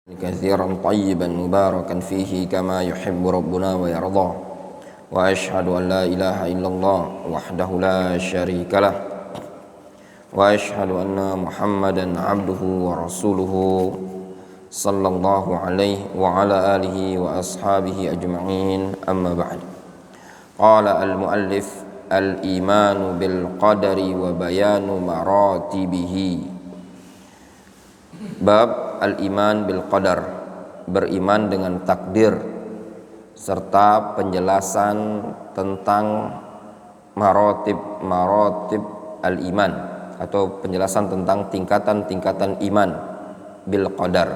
كثيرا طيبا مباركا فيه كما يحب ربنا ويرضى وأشهد أن لا إله إلا الله وحده لا شريك له وأشهد أن محمدا عبده ورسوله صلى الله عليه وعلى آله وأصحابه أجمعين أما بعد. قال المؤلف: الإيمان بالقدر وبيان مراتبه. Bab al-iman bil qadar, beriman dengan takdir serta penjelasan tentang maratib al-iman atau penjelasan tentang tingkatan-tingkatan iman bil qadar.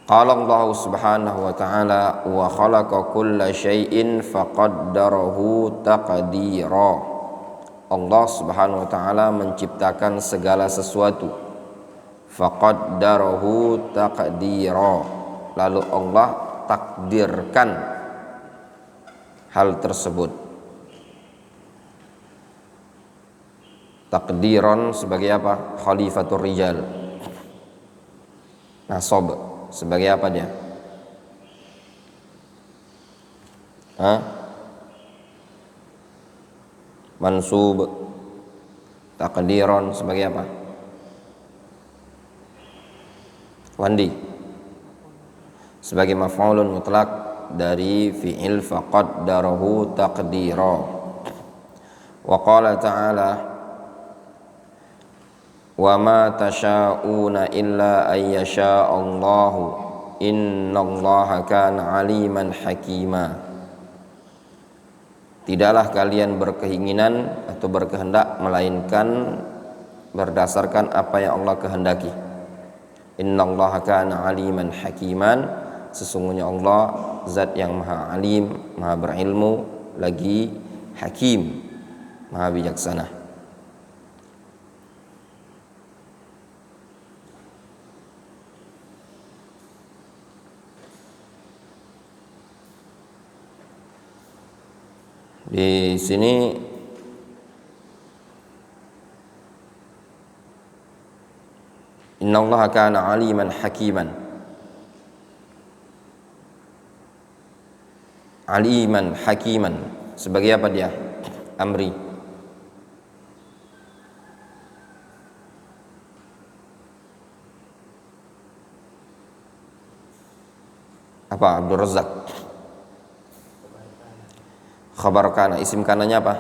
Qala Allah Subhanahu wa ta'ala: wa khalaqa kulla syai'in faqaddarahu taqdira. Allah Subhanahu wa ta'ala menciptakan segala sesuatu, faqaddarahu taqdira, lalu Allah takdirkan hal tersebut. Takdiran sebagai apa? Khalifatur rijal. Nasab sebagai apa dia? Mansub. Takdiran sebagai apa? Wandi sebagai maf'ulun mutlak dari fi'il faqaddarahu taqdira. Wa qala ta'ala: wa ma tasha'una illa ay yasha Allahu innallaha kana aliman hakima. Tidaklah kalian berkeinginan atau berkehendak melainkan berdasarkan apa yang Allah kehendaki. Innallaha kana aliman hakiman, sesungguhnya Allah zat yang maha alim, maha berilmu, lagi hakim, maha bijaksana. Di sini innallaha kana aliman hakiman. Aliman hakiman sebagai apa dia? Amri. Apa? Abdul Razak. Khabar kana, isim kananya apa?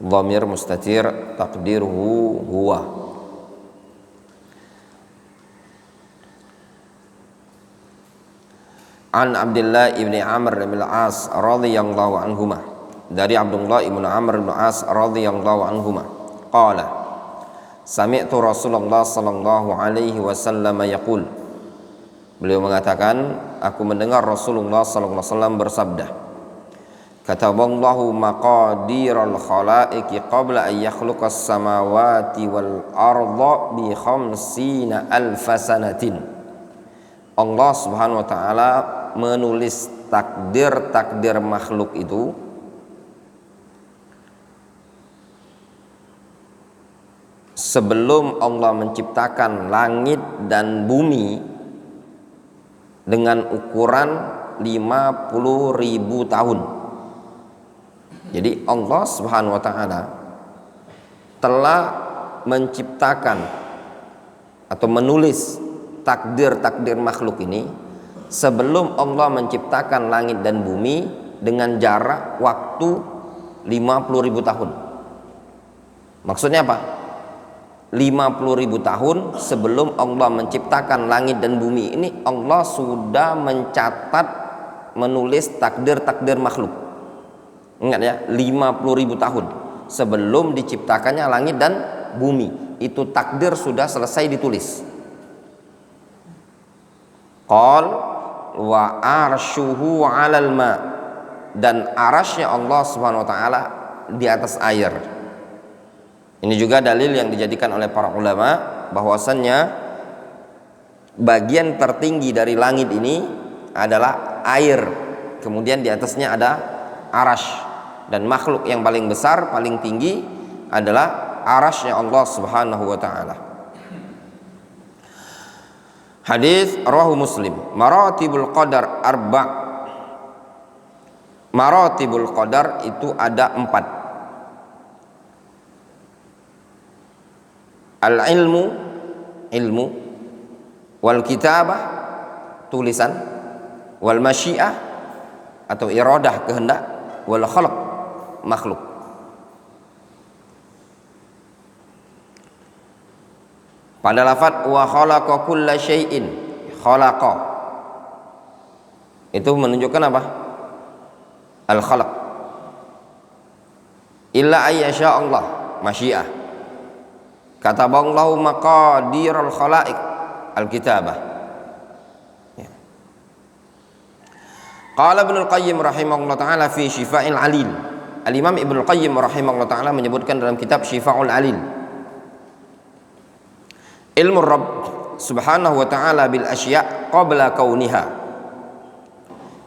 Dhamir mustatir taqdiruhu huwa. An Abdullah ibn Amr bin al-As radhiyallahu anhuma, dari Abdullah ibn Amr bin al-As radhiyallahu anhuma, qala sami'tu Rasulullah sallallahu alaihi wasallam yaqul, beliau mengatakan, aku mendengar Rasulullah sallallahu alaihi wasallam bersabda, kataballahu maqadiral khalaiqi qabla an yakhluqas samawati wal arda bi khamsina alfa sanatin. Allah Subhanahu wa ta'ala menulis takdir makhluk itu sebelum Allah menciptakan langit dan bumi dengan ukuran 50.000 tahun. Jadi Allah Subhanahu wa ta'ala telah menciptakan atau menulis takdir makhluk ini sebelum Allah menciptakan langit dan bumi dengan jarak waktu 50.000 tahun. Maksudnya apa? 50.000 tahun sebelum Allah menciptakan langit dan bumi ini, Allah sudah mencatat, menulis takdir makhluk. Ingat ya, 50.000 tahun sebelum diciptakannya langit dan bumi, itu takdir sudah selesai ditulis. Qal wa arshuhu 'alal ma, dan arasy-Nya Allah Subhanahu wa taala di atas air. Ini juga dalil yang dijadikan oleh para ulama bahwasannya bagian tertinggi dari langit ini adalah air, kemudian di atasnya ada arasy, dan makhluk yang paling besar, paling tinggi adalah arasy-Nya Allah Subhanahu wa taala. Hadis rawahu Muslim. Maratibul qadar arba'. Maratibul qadar itu ada 4. Al-ilmu, ilmu, wal kitabah, tulisan, wal masyiah atau iradah, kehendak, wal khalq, makhluk. Pada lafaz wa khalaqa kulla syai'in, khalaqa itu menunjukkan apa? Al-khalq. Illa ayyasha Allah, masyiah. Kataballahu maqadirul khalaiq, al-kitabah. Ya. Qala Ibnu Al-Qayyim rahimahullah taala fi Syifa'il Alil. Al-Imam Ibnu Al-Qayyim rahimahullah taala menyebutkan dalam kitab Syifa'ul Alil, ilmu Rabb subhanahu wa ta'ala bil asya' qabla kauniha.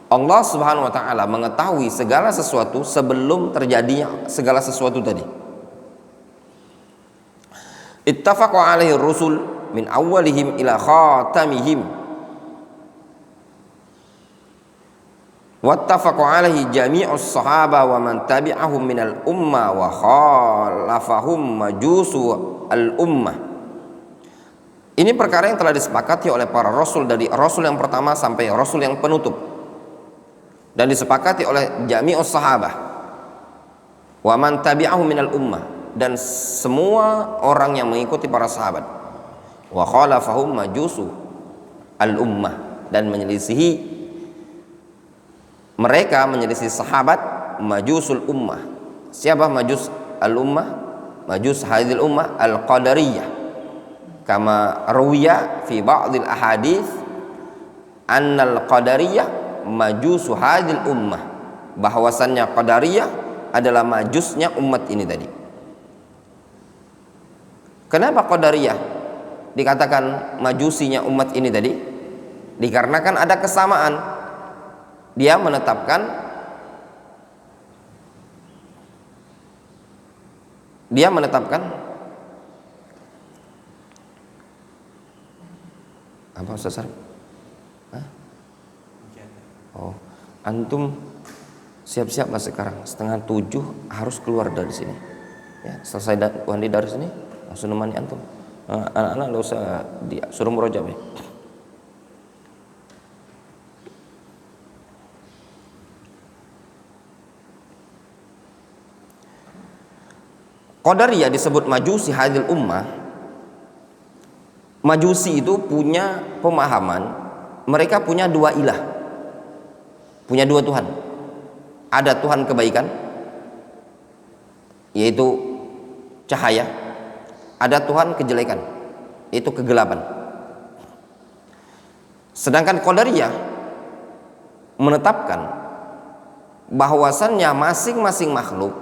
Allah subhanahu wa ta'ala mengetahui segala sesuatu sebelum terjadinya segala sesuatu tadi. Ittafaqu alaihi rusul min awwalihim ila khatamihim, wattafaqu alaihi jami'us sahaba wa man tabi'ahum minal umma wa khalafahum majusu al ummah. Ini perkara yang telah disepakati oleh para rasul, dari rasul yang pertama sampai rasul yang penutup, dan disepakati oleh jami'us sahabah wa man tabi'ahum minal ummah, dan semua orang yang mengikuti para sahabat, wa khalafahum majusu al ummah, dan menyelisihi mereka, menyelisihi sahabat, majusul ummah. Siapa majus al ummah? Majus hadhil ummah al qadariyah, kama rawiya fi ba'dil ahadits annal qadariyah majusu hadhil ummah, bahwasannya qadariyah adalah majusnya umat ini tadi. Kenapa qadariyah dikatakan majusinya umat ini tadi? Dikarenakan ada kesamaan. Dia menetapkan apa Ustaz? Oh, antum siap-siap lah sekarang, 6:30 harus keluar dari sini. Ya, selesai mandi dari sini langsung nemani antum. Anak-anak enggak usah disuruh murojaah ya. Qadariyah disebut majusi hadil ummah. Majusi itu punya pemahaman, mereka punya dua ilah, punya dua Tuhan. Ada Tuhan kebaikan, yaitu cahaya. Ada Tuhan kejelekan, yaitu kegelapan. Sedangkan Qadariyah menetapkan bahwasannya masing-masing makhluk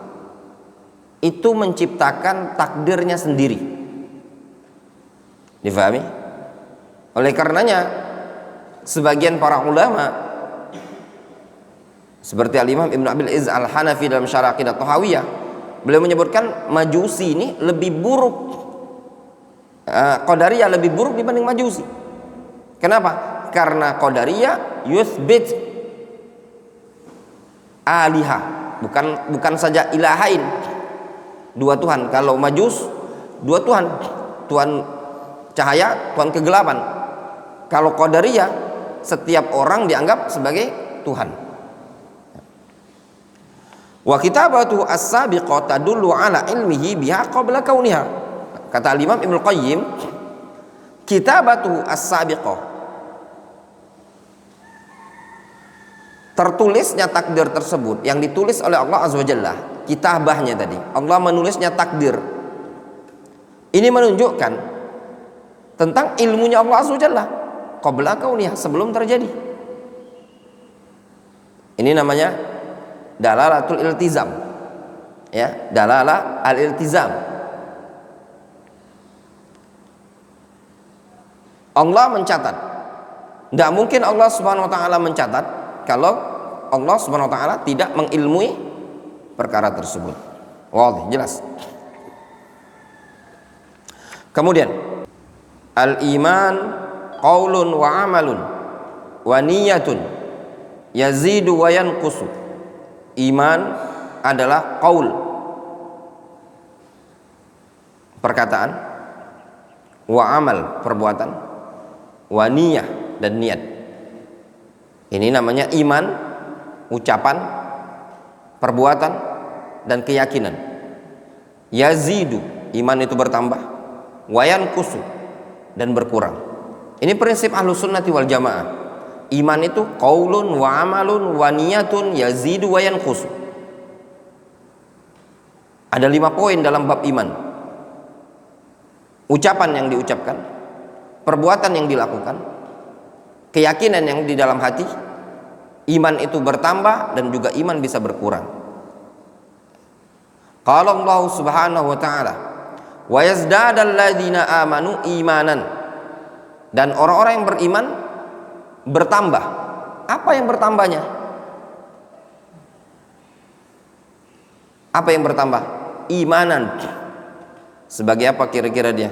itu menciptakan takdirnya sendiri. Difahami? Oleh karenanya sebagian para ulama seperti Al-Imam Ibnu Abil Izz Al-Hanafi dalam Syarah Aqidah Thahawiyah, beliau menyebutkan majusi ini lebih buruk, Qadariyah lebih buruk dibanding majusi. Kenapa? Karena Qadariyah yuthbit alihah, bukan saja ilahain, dua Tuhan. Kalau majus dua Tuhan, Tuhan cahaya, Tuhan kegelapan. Kalau Qadariyah setiap orang dianggap sebagai Tuhan. Wa kitabatu as-sabiqah tadullu ala ilmihi biha qabla kauniha. Kata Imam Ibnu Qayyim, kitabatu as-sabiqah, tertulisnya takdir tersebut yang ditulis oleh Allah Azza wa Jalla, kitabahnya tadi, Allah menulisnya takdir. Ini menunjukkan tentang ilmunya Allah Azza wa Jalla qabla kauniha, sebelum terjadi. Ini namanya dalalatul iltizam, ya, dalalah al-iltizam. Allah mencatat. Tidak mungkin Allah Subhanahu wa taala mencatat kalau Allah Subhanahu wa taala tidak mengilmui perkara tersebut. Wah, jelas. Kemudian al-iman qaulun wa amalun wa niyatun yazidu wa yanqusu. Iman adalah qaul, perkataan, wa amal, perbuatan, wa niyah, dan niat. Ini namanya iman, ucapan, perbuatan, dan keyakinan. Yazidu, iman itu bertambah, wa yanqusu, dan berkurang. Ini prinsip Ahlus Sunnati wal Jamaah. Iman itu qaulun wa amalun wa niyatun yazidu wa yanqusu. Ada 5 poin dalam bab iman. Ucapan yang diucapkan, perbuatan yang dilakukan, keyakinan yang di dalam hati. Iman itu bertambah dan juga iman bisa berkurang. Qala Allah Subhanahu wa taala, "Wa yazdadal ladzina amanu imanan." Dan orang-orang yang beriman bertambah. Apa yang bertambahnya? Apa yang bertambah? Imanan. Sebagai apa kira-kira dia?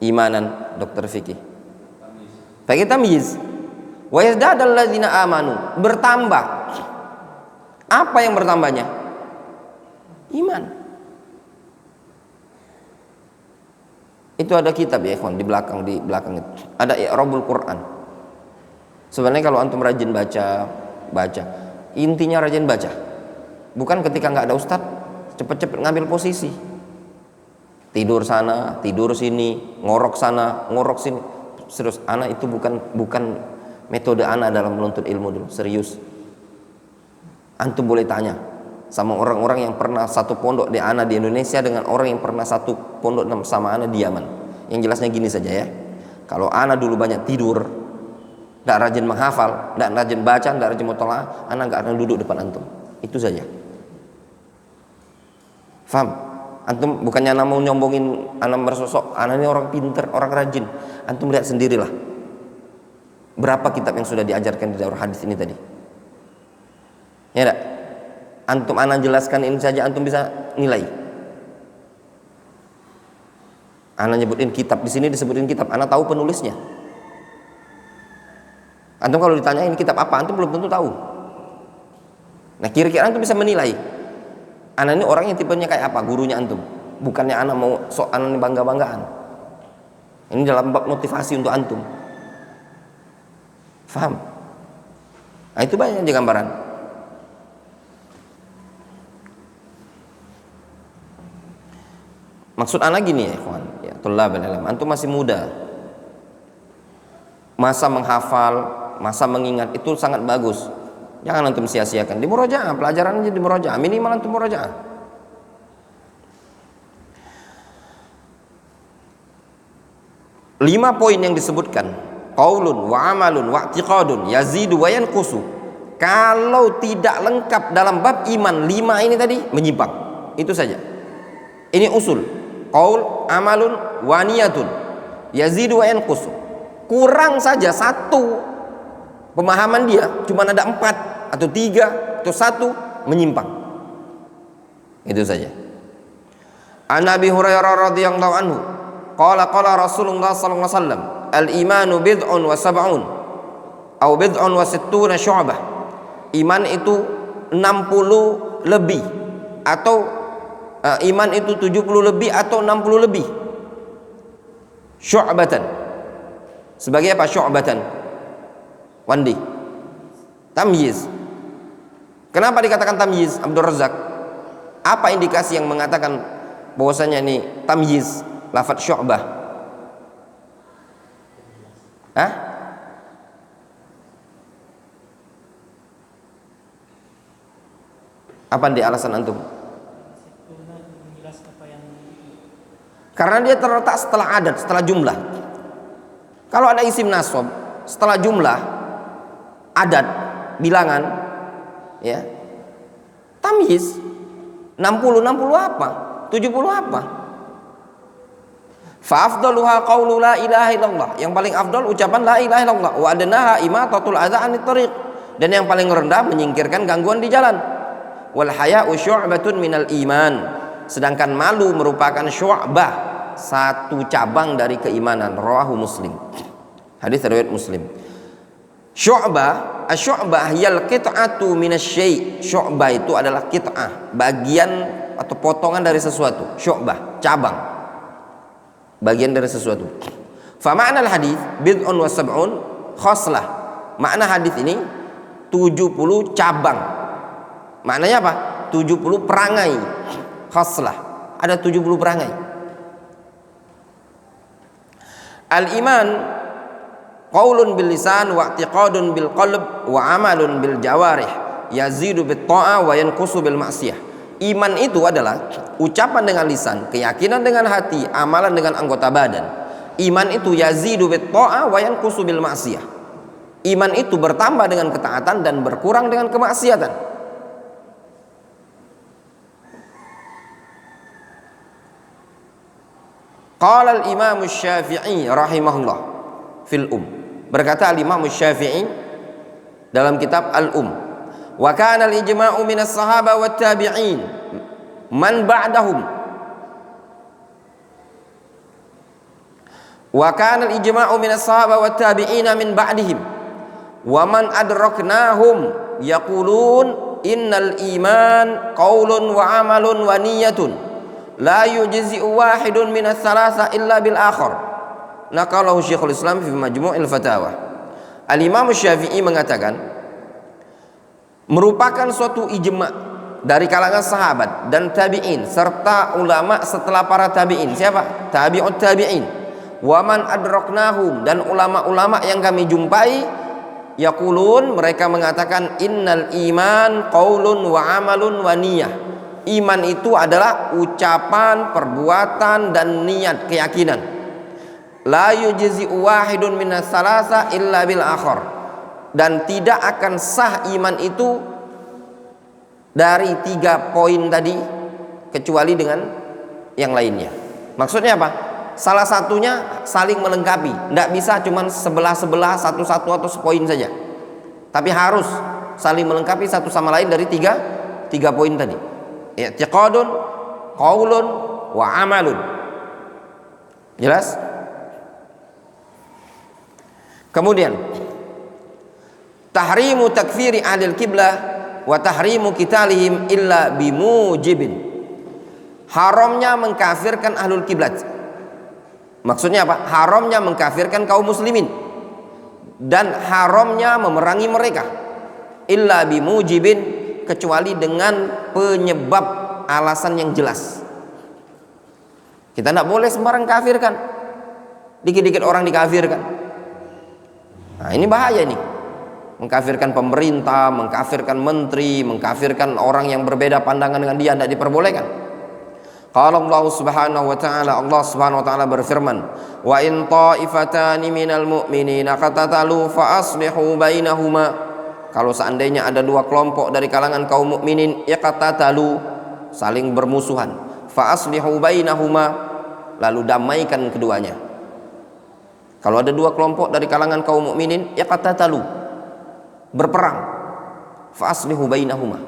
Imanan, Dokter Fikih. Pakai tamyiz. Wa yazdadal ladzina amanu, bertambah. Apa yang bertambahnya? Iman. Itu ada kitab ya ikhwan di belakang itu. Ada I'rabul Quran. Sebenarnya kalau antum rajin baca. Intinya rajin baca. Bukan ketika nggak ada ustadz cepet-cepet ngambil posisi. Tidur sana, tidur sini, ngorok sana, ngorok sini. Serius, anak itu bukan metode anak dalam menuntut ilmu dulu, serius. Antum boleh tanya sama orang-orang yang pernah satu pondok di anak di Indonesia dengan orang yang pernah satu pondok sama anak di Yaman. Yang jelasnya gini saja ya. Kalau anak dulu banyak tidur, tidak rajin menghafal, tidak rajin baca, tidak rajin mutola'ah, anak nggak akan duduk depan antum. Itu saja. Faham? Antum bukannya anak mau nyombongin anak bersosok, anak ini orang pinter, orang rajin. Antum lihat sendirilah. Berapa kitab yang sudah diajarkan di daurah hadis ini tadi? Ya enggak? Antum anak jelaskan ini saja antum bisa nilai. Anak nyebutin kitab, di sini disebutin kitab, anak tahu penulisnya. Antum kalau ditanya ini kitab apa, antum belum tentu tahu. Nah kira-kira antum bisa menilai anak ini orangnya tipenya kayak apa, gurunya antum. Bukannya anak mau sok anak ini bangga-banggaan. Ini dalam bab motivasi untuk antum. Faham? Nah itu banyak di gambaran. Maksud anak gini ya ikhwan, ya thulabul ilm, antum masih muda. Masa menghafal, masa mengingat itu sangat bagus. Jangan antum sia-siakan. Di murojaah, pelajarannya di murojaah, minimal antum murojaah. Lima poin yang disebutkan, qaulun wa amalun wa i'tiqadun yazidu wa yanqusu. Kalau tidak lengkap dalam bab iman 5 ini tadi menyimpang. Itu saja. Ini usul. Qaul, amalun, wa niyatun yazidu wa yanqusu. Kurang saja satu pemahaman dia, cuma ada 4 atau 3 atau 1 menyimpang. Itu saja. An Abi Hurairah radhiyallahu anhu qala Rasulullah sallallahu alaihi wasallam al-imanu bid'un wa sab'un atau bid'un wa sittuna syu'bah. Iman itu 60 lebih atau iman itu 70 lebih atau 60 lebih. Syu'batan. Sebagai apa syu'batan? Wandi. Tamyiz. Kenapa dikatakan tamyiz? Abdul Razak. Apa indikasi yang mengatakan bahwasanya ini tamyiz lafaz syu'bah? Hah? Apa di alasan antum? Karena dia terletak setelah adat, setelah jumlah. Kalau ada isim nasab setelah jumlah, adat, bilangan, ya, tamyiz 60 apa? 70 apa? Fa afdaluha qaulu la ilaha illallah. Yang paling afdal ucapan la ilaha illallah. Wa adnaha imatatul adza anit thariq. Dan yang paling rendah menyingkirkan gangguan di jalan. Wal haya'u syu'batun minal iman. Sedangkan malu merupakan syu'bah, satu cabang dari keimanan. Rawahu Muslim. Hadis riwayat Muslim. Syu'bah, asy-syu'bah hiyal qit'atu minasy-syai'. Syu'bah itu adalah qit'ah, bagian atau potongan dari sesuatu. Syu'bah, cabang. Bagian dari sesuatu. Fa ma'nal hadis bid'un wa sab'un khoslah. Makna hadis ini 70 cabang. Maknanya apa? 70 perangai. Khoslah. Ada 70 perangai. Al-iman qaulun bil lisan wa i'tiqadun bil qalb wa amalun bil jawarih, yazidu bit ta'ah wa yanqusu bil ma'siyah. Iman itu adalah ucapan dengan lisan, keyakinan dengan hati, amalan dengan anggota badan. Iman itu yazidu bit ta'ah wa yanqusu bil ma'siyah. Iman itu bertambah dengan ketaatan dan berkurang dengan kemaksiatan. Qala al-Imam Syafi'i rahimahullah fil Berkata al-Imam Syafi'i dalam kitab Al-Um, wa kana al-ijma'u min as-sahaba wat tabi'in man ba'dahum, wa kana al-ijma'u min as-sahaba wat tabi'ina min ba'dihim wa man adraknahum yaqulun innal iman qaulun wa amalun wa niyyatun la yujzi'u wahidun min ats-tsalasa illa bil akhar. Naqalahu Syekhul Islam fi Majmu'il Fatawa. Al-Imam Syafi'i mengatakan merupakan suatu ijma' dari kalangan sahabat dan tabi'in serta ulama setelah para tabi'in. Siapa? Tabi'ut tabi'in. Wa man adraknahum, dan ulama-ulama yang kami jumpai, yaqulun, mereka mengatakan innal iman qaulun wa amalun wa niyyah. Iman itu adalah ucapan, perbuatan, dan niat, keyakinan. La yujzi'u wahidun minas salasa illa bil akhar. Dan tidak akan sah iman itu dari 3 poin tadi kecuali dengan yang lainnya. Maksudnya apa? Salah satunya saling melengkapi. Tidak bisa cuma sebelah-sebelah, satu-satu atau sepoin saja. Tapi harus saling melengkapi satu sama lain dari tiga poin tadi. I'tiqadun, qaulun, wa amalun. Jelas? Kemudian tahrimu takfiri ahlil qiblah wa tahrimu qitalihim illa bimujibin. Haramnya mengkafirkan ahlul kiblat. Maksudnya apa? Haramnya mengkafirkan kaum muslimin dan haramnya memerangi mereka. Illa bimujibin, kecuali dengan penyebab, alasan yang jelas. Kita tidak boleh sembarang kafirkan. Dikit-dikit orang dikafirkan. Nah, ini bahaya nih. Mengkafirkan pemerintah, mengkafirkan menteri, mengkafirkan orang yang berbeda pandangan dengan dia, tidak diperbolehkan. Qala Allah Subhanahu wa taala, Allah Subhanahu wa taala berfirman, "Wa in ta'ifatani minal mu'minina qatatalu fa aslihu bainahuma." Kalau seandainya ada 2 kelompok dari kalangan kaum mukminin iqtatalu, saling bermusuhan, fa aslihu bainahuma, lalu damaikan keduanya. Kalau ada 2 kelompok dari kalangan kaum mukminin iqtatalu, berperang, fa aslihu bainahuma.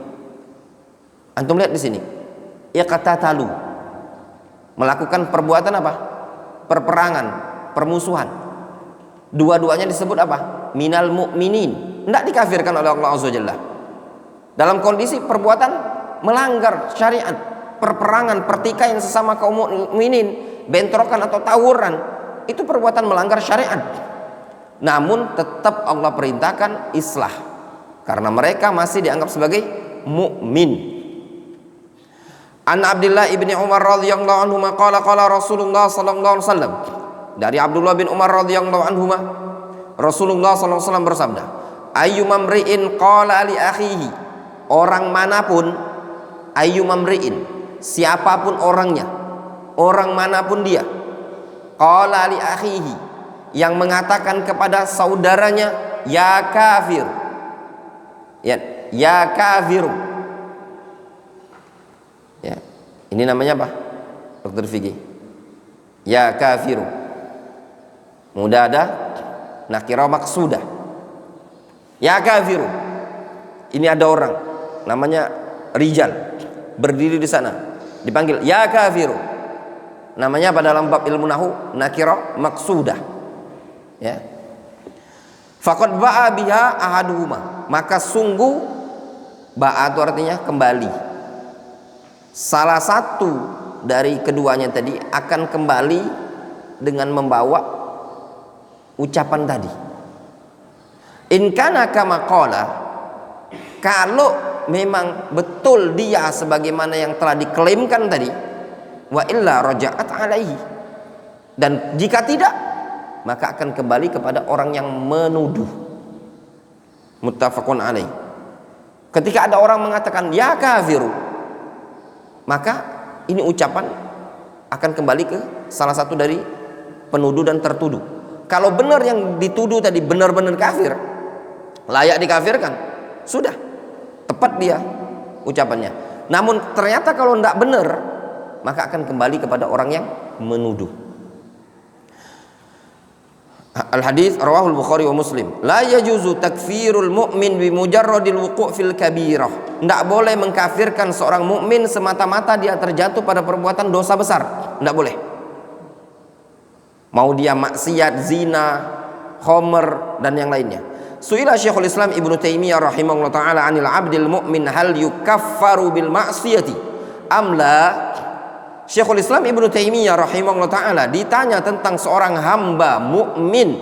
Antum lihat di sini, iqtatalu, melakukan perbuatan apa? Perperangan, permusuhan. Dua-duanya disebut apa? Minal mu'minin. Tidak dikafirkan oleh Allah Azza wa Jalla. Dalam kondisi perbuatan melanggar syariat, perperangan, pertikaian sesama kaum mukminin, bentrokan atau tawuran, itu perbuatan melanggar syariat. Namun tetap Allah perintahkan islah, karena mereka masih dianggap sebagai mukmin. An Abdullah ibni Umar radhiyallahu anhu qala qala Rasulullah sallallahu alaihi wasallam. Dari Abdullah bin Umar radhiyallahu anhu, Rasulullah sallallahu alaihi wasallam bersabda, ayyumamri'in qala li akhihi, orang manapun, ayyumamri'in, siapapun orangnya, orang manapun dia, qala li akhihi, yang mengatakan kepada saudaranya, ya kafir, ya kafiru, ya, ini namanya apa, Dr. Fikih? Ya kafiru, mudah ada nakirah maksudah. Ya kafiru, ini ada orang namanya Rijal berdiri di sana, dipanggil ya kafiru. Namanya pada dalam bab ilmu nahu nakirah maksudah. Ya, Faqad ba'a biha ahaduhuma, maka sungguh ba'a itu artinya kembali. Salah satu dari keduanya tadi akan kembali dengan membawa ucapan tadi. In kana kama qala, kalau memang betul dia sebagaimana yang telah diklaimkan tadi, wa illa raja'at alaihi, dan jika tidak maka akan kembali kepada orang yang menuduh. Muttafaqun alaih. Ketika ada orang mengatakan ya kafiru, maka ini ucapan akan kembali ke salah satu dari penuduh dan tertuduh. Kalau benar yang dituduh tadi benar-benar kafir, layak dikafirkan, sudah tepat dia ucapannya. Namun ternyata kalau tidak benar, maka akan kembali kepada orang yang menuduh. Al-hadis rawahul Bukhari wa Muslim. La yajuzu takfirul mu'min bi mujarradil wuqu' fil kabirah. Tidak boleh mengkafirkan seorang mukmin semata-mata dia terjatuh pada perbuatan dosa besar. Tidak boleh. Mau dia maksiat, zina, khamr dan yang lainnya. Su'ila Syekhul Islam Ibnu Taimiyah rahimahullah taala 'anil 'abdil mu'min hal yukaffaru bil ma'siyati am la. Syekhul Islam Ibnu Taimiyah rahimahullah taala ditanya tentang seorang hamba mukmin,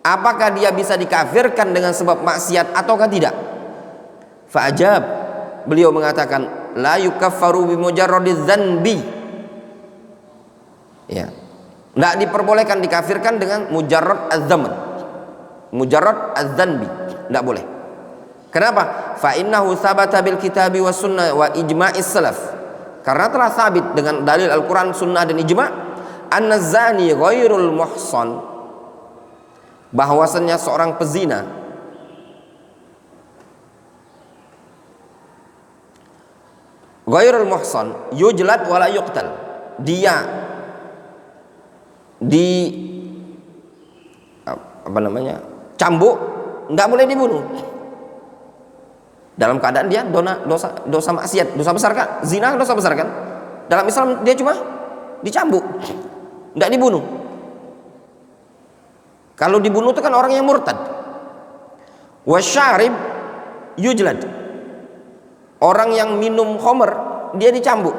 apakah dia bisa dikafirkan dengan sebab maksiat ataukah tidak? Fa'ajab, beliau mengatakan la yukaffaru bi mujarradiz dzanbi. Ya. Tidak diperbolehkan dikafirkan dengan mujarrad az-dzam. Mujarrad az-dzanbi, tidak boleh. Kenapa? Fa innahu tsabata bil kitabi was sunnah wa ijma'is salaf. Karena telah sabit dengan dalil Al-Quran, Sunnah dan Ijma' anna zani ghairul muhsan, bahwasannya seorang pezina ghairul muhsan yujlad wala yuqtal, dia cambuk, nggak boleh dibunuh dalam keadaan dia dosa maksiat, dosa besar kan? Zina dosa besar kan? Dalam Islam dia cuma dicambuk, tidak dibunuh. Kalau dibunuh itu kan orang yang murtad. Wasyarib yujlad, orang yang minum khamr dia dicambuk.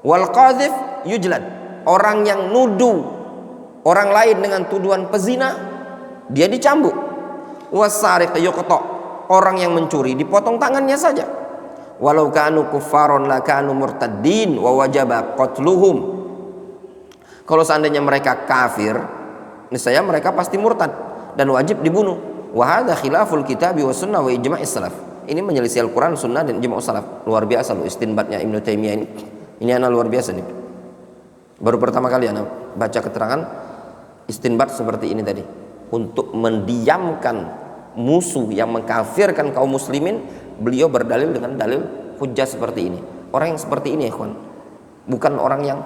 Wal qadhif yujlad, orang yang nuduh orang lain dengan tuduhan pezina dia dicambuk. Wasariq yuqta, orang yang mencuri dipotong tangannya saja. Walau kanu kuffaron la kanu murtaddin wa wajaba qatluhum. Kalau seandainya mereka kafir, niscaya mereka pasti murtad dan wajib dibunuh. Wa hadza khilaful kitabi was sunnah wa ijma'is salaf. Ini menyelisih Al-Qur'an, Sunnah dan ijma' salaf. Luar biasa loh istinbatnya Ibnu Taimiyah ini. Ini anak luar biasa nih. Baru pertama kali anak baca keterangan istinbat seperti ini tadi, untuk mendiamkan musuh yang mengkafirkan kaum muslimin. Beliau berdalil dengan dalil hujjah seperti ini. Orang yang seperti ini ya kawan, bukan orang yang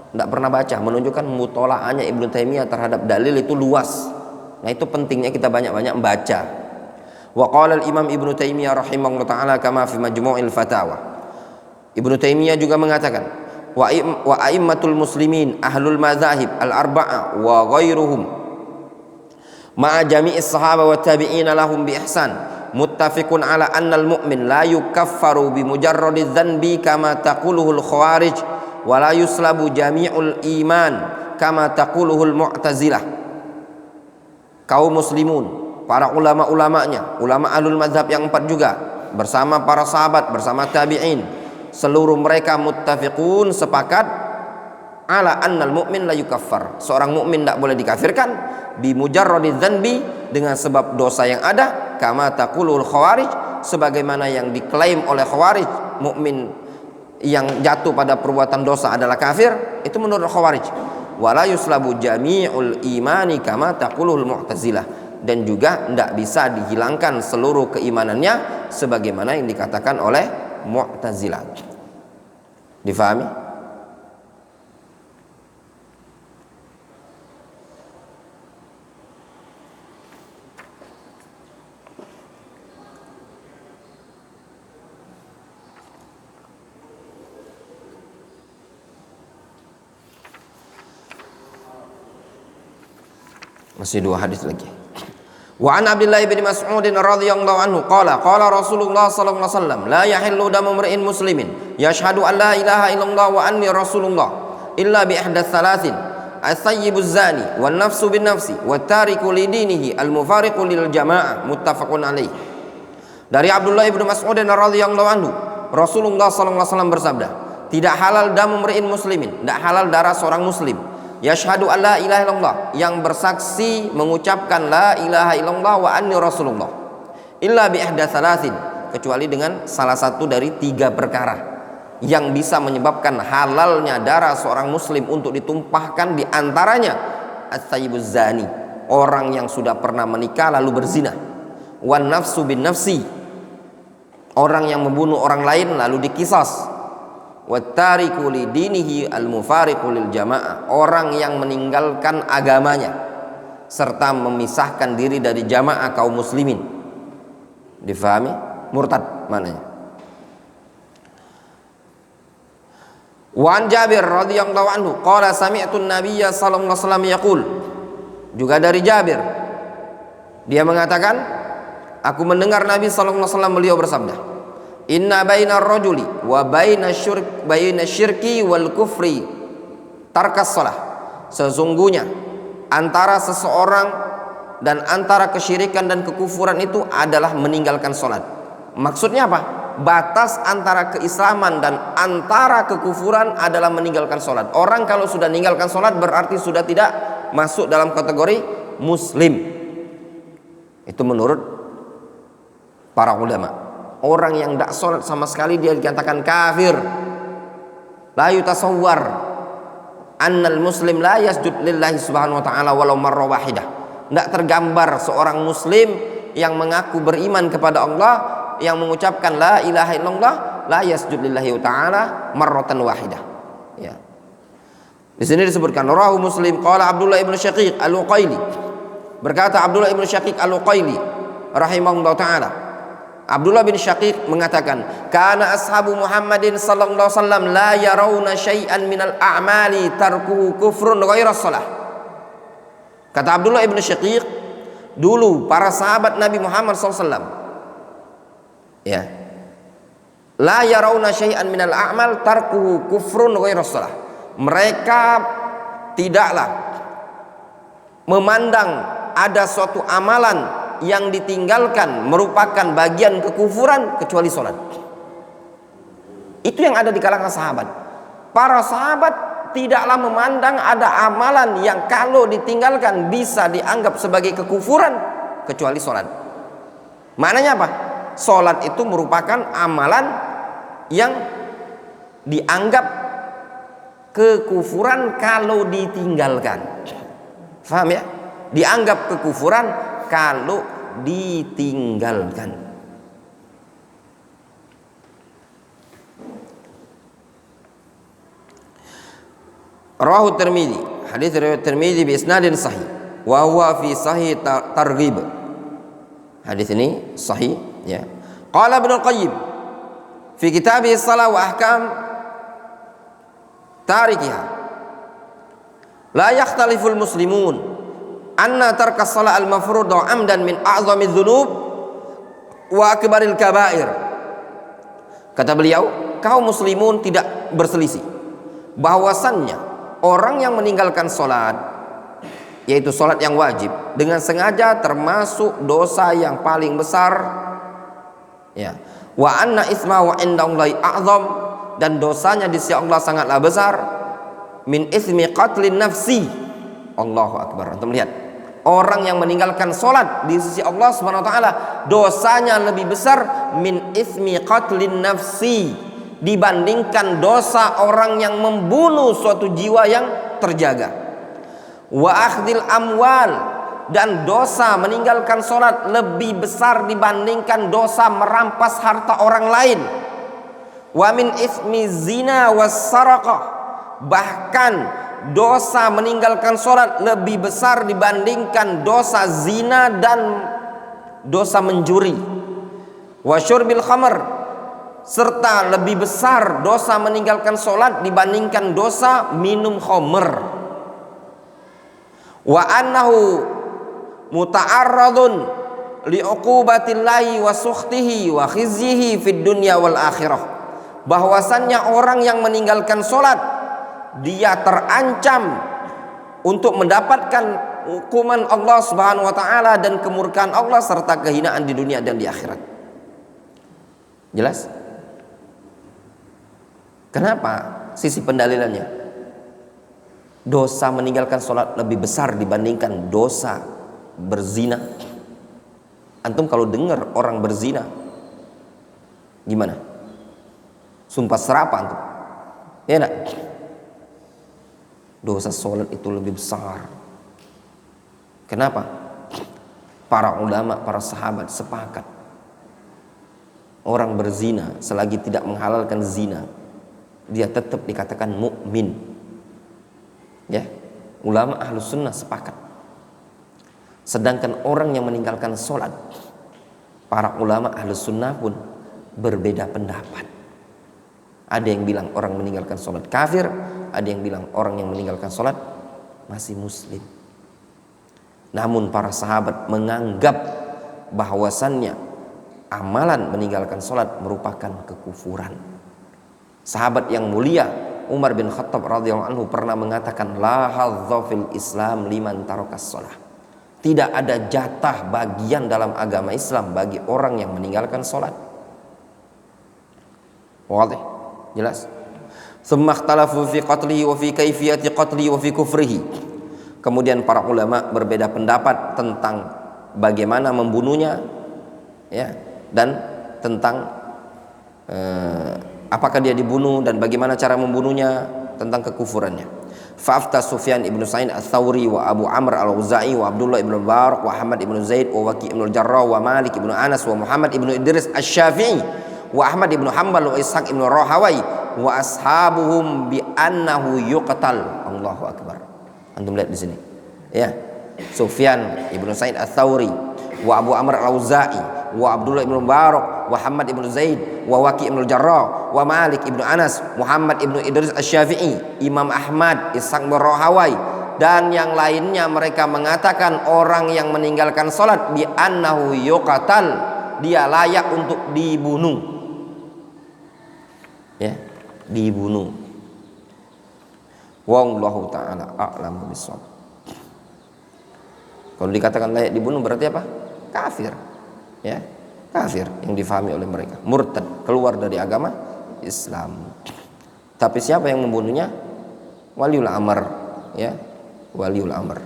tidak pernah baca, menunjukkan mutola'ahnya Ibnu Taimiyah terhadap dalil itu luas. Nah itu pentingnya kita banyak-banyak membaca. Wa qala al-Imam Ibnu Taimiyah rahimahullah taala kama fi Majmu'il Fatawa. Ibnu Taimiyah juga mengatakan wa a'immatul muslimin ahlul madzahib al-arba'ah wa ghairuhum ma'a jami'is sahaba wa tabi'ina lahum bi ihsan muttafiqun ala anna al-mu'min la yukaffaru bi mujarradiz dzanbi kama taquluhul khawarij wa la yuslabu jami'ul iman kama taquluhul mu'tazilah. Kaum muslimun, para ulama-ulamanya, ulama ahlul mazhab yang 4 juga, bersama para sahabat, bersama tabi'in, seluruh mereka muttafiqun, sepakat ala annal mu'min la yukaffar, seorang mukmin tidak boleh dikafirkan bi mujarradiz dzanbi, dengan sebab dosa yang ada, kama taqulul khawarij, sebagaimana yang diklaim oleh khawarij, mukmin yang jatuh pada perbuatan dosa adalah kafir, itu menurut khawarij. Wala yuslabu jami'ul imani kama taqulul mu'tazilah, dan juga tidak bisa dihilangkan seluruh keimanannya sebagaimana yang dikatakan oleh Mu'tazilah. Difahami? Masih 2 hadis lagi. Wa an Abdullah bin Mas'ud radhiyallahu anhu qala qala Rasulullah sallallahu alaihi wasallam la yahillu damu imri'in muslimin yashhadu an la ilaha illallah wa anni rasulullah illa bi ihdath thalathin as-sayyibuz zani wan nafsu bin nafsi wat tariku li dinihi al mufariqu lil jamaah muttafaqun alaih. Dari Abdullah bin Mas'ud radhiyallahu anhu, Rasulullah sallallahu alaihi wasallam bersabda, tidak halal damu imri'in muslimin, tidak halal darah seorang muslim, yashhadu an la ilaha illallah, yang bersaksi mengucapkan la ilaha illallah wa anni rasulullah, illa bi ihda thalathin, kecuali dengan salah satu dari 3 perkara yang bisa menyebabkan halalnya darah seorang muslim untuk ditumpahkan. Di antaranya as-sayyibuz zani, orang yang sudah pernah menikah lalu berzina, wan nafsu bin nafsi, orang yang membunuh orang lain lalu dikisas, wattariku li dinihi al mufariqu lil jamaah, orang yang meninggalkan agamanya serta memisahkan diri dari jamaah kaum muslimin. Difahami? Murtad maknanya. Wa an Jabir radhiyallahu anhu qala sami'tu an-nabiyya sallallahu alaihi wasallam yaqul, juga dari Jabir dia mengatakan, aku mendengar Nabi sallallahu alaihi wasallam beliau bersabda, inna bainar rajuli wa baina syirki wal kufri tarkas shalah, sesungguhnya antara seseorang dan antara kesyirikan dan kekufuran itu adalah meninggalkan salat. Maksudnya apa? Batas antara keislaman dan antara kekufuran adalah meninggalkan salat. Orang kalau sudah meninggalkan salat berarti sudah tidak masuk dalam kategori muslim. Itu menurut para ulama. Orang yang tidak sholat sama sekali dia dikatakan kafir. La yutasawwar annal muslim la yasjud lillahi subhanahu wa ta'ala walau marra wahidah. Tidak tergambar seorang muslim yang mengaku beriman kepada Allah, yang mengucapkan la ilaha illallah, la yasjud lillahi ta'ala marratan wahidah. Ya. Di sini disebutkan rawahu Muslim qala Abdullah ibn Syaqiq al-Uqaili, berkata Abdullah ibn Syaqiq al-Uqaili rahimahullah ta'ala, Abdullah bin Syaqiq mengatakan, kana ashabu Muhammadin sallallahu alaihi wasallam la yarawna syai'an minal a'mali tarkuhu kufrun ghairas shalah. Kata Abdullah bin Syaqiq, dulu para sahabat Nabi Muhammad sallallahu alaihi wasallam, ya, la yarawna syai'an minal a'mal tarkuhu kufrun ghairas shalah. Mereka tidaklah memandang ada suatu amalan yang ditinggalkan merupakan bagian kekufuran kecuali sholat. Itu yang ada di kalangan sahabat. Para sahabat tidaklah memandang ada amalan yang kalau ditinggalkan bisa dianggap sebagai kekufuran kecuali sholat. Maknanya apa? Sholat itu merupakan amalan yang dianggap kekufuran kalau ditinggalkan. Faham ya? Dianggap kekufuran kalau ditinggalkan. Rawahu Tirmidzi, hadis riwayat Tirmidzi bi isnadin sahih wa huwa fi sahih targhib. Hadis ini sahih ya. Qala Ibnu Qayyim fi kitabih shalah wa ahkam tarikiha, la yakhtaliful muslimun anna tarkas shalah al-mafruḍa amdan min a'zami dzunub wa akbaril kabair. Kata beliau, kaum muslimun tidak berselisih bahwasannya orang yang meninggalkan salat, yaitu salat yang wajib dengan sengaja, termasuk dosa yang paling besar ya. Wa anna ismahu 'indallahi a'zam, dan dosanya di sisi Allah sangatlah besar, min ismi qatlin nafsi. Allahu akbar. Antum lihat, orang yang meninggalkan salat di sisi Allah Subhanahu wa taala dosanya lebih besar min ismi qatlin nafsi, dibandingkan dosa orang yang membunuh suatu jiwa yang terjaga. Wa akhdil amwal, dan dosa meninggalkan salat lebih besar dibandingkan dosa merampas harta orang lain. Wa min ismi zina was saraqah, bahkan dosa meninggalkan sholat lebih besar dibandingkan dosa zina dan dosa mencuri. Wa syurbil khamr, serta lebih besar dosa meninggalkan sholat dibandingkan dosa minum khamr. Wa annahu muta'arradun li'uqubatillahi wa sukhtihi wa khizyihi fid dunya wal akhirah. Bahwasannya orang yang meninggalkan sholat, dia terancam untuk mendapatkan hukuman Allah Subhanahu wa taala dan kemurkaan Allah serta kehinaan di dunia dan di akhirat. Jelas? Kenapa? Sisi pendalilannya, dosa meninggalkan sholat lebih besar dibandingkan dosa berzina. Antum kalau dengar orang berzina, gimana? Sumpah serapa antum, ya enggak? Dosa sholat itu lebih besar. Kenapa? Para ulama, para sahabat sepakat, orang berzina selagi tidak menghalalkan zina, dia tetap dikatakan mukmin. Ya, ulama ahlus sunnah sepakat. Sedangkan orang yang meninggalkan sholat, para ulama ahlus sunnah pun berbeda pendapat. Ada yang bilang orang meninggalkan sholat kafir, ada yang bilang orang yang meninggalkan sholat masih muslim. Namun para sahabat menganggap bahwasannya amalan meninggalkan sholat merupakan kekufuran. Sahabat yang mulia Umar bin Khattab radhiyallahu anhu pernah mengatakan, la hadza fil Islam liman tarakas shalah. Tidak ada jatah bagian dalam agama Islam bagi orang yang meninggalkan sholat. Wadih? Jelas? Tsumma ikhtalafu fi qatlihi wa fi kaifiyati qatlihi wa fi kufrihi. Kemudian para ulama berbeda pendapat tentang bagaimana membunuhnya, ya, dan tentang apakah dia dibunuh dan bagaimana cara membunuhnya, tentang kekufurannya. Fa'afta Sufyan ibnu Sa'id al-Thawri wa Abu Amr al-Auza'i wa Abdullah ibnu Barak wa Ahmad ibnu Zaid wa Waki ibnu Jarrah wa Malik ibnu Anas wa Muhammad ibnu Idris asy-Syafi'i wa Ahmad ibnu Hanbal wa Ishaq ibnu Rahawai wa ashabuhum bi annahu yuqtal. Allahu akbar. Antum lihat di sini. Ya. Sufyan ibnu Sa'id al-Thawri wa Abu Amr al-Auza'i wa Abdullah ibnu Barak wa Muhammad ibnu Zaid wa Waki ibnu Jarrah wa Malik ibnu Anas, Muhammad ibnu Idris asy-Syafi'i, Imam Ahmad, Ishaq ibnu Rahawai dan yang lainnya, mereka mengatakan orang yang meninggalkan salat bi annahu yuqtal, dia layak untuk dibunuh. Ya, dibunuh. Wallahu ta'ala a'lamu bissawab. Kalau dikatakan layak dibunuh berarti apa? Kafir. Ya, kafir yang difahami oleh mereka, murtad, keluar dari agama Islam. Tapi siapa yang membunuhnya? Waliul amr, ya, waliul amr.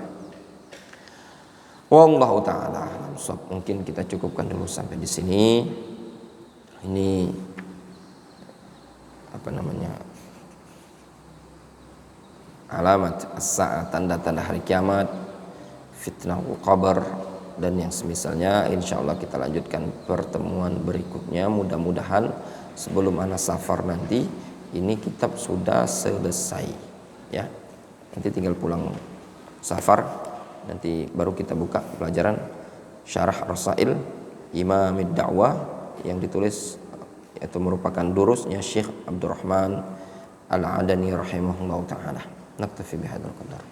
Wallahu ta'ala a'lam bissawab. Mungkin kita cukupkan dulu sampai di sini. Ini apa namanya, alamat as-sa'ah, tanda-tanda hari kiamat, fitnah qabr dan yang semisalnya. Insyaallah kita lanjutkan pertemuan berikutnya. Mudah-mudahan sebelum ana safar nanti ini kitab sudah selesai, ya. Nanti tinggal pulang safar, nanti baru kita buka pelajaran Syarah Rasail Imamid Da'wah yang ditulis, yaitu merupakan durusnya Syekh Abdurrahman Al-Adani rahimahullah ta'ala. Naktafi bihadzal qadar.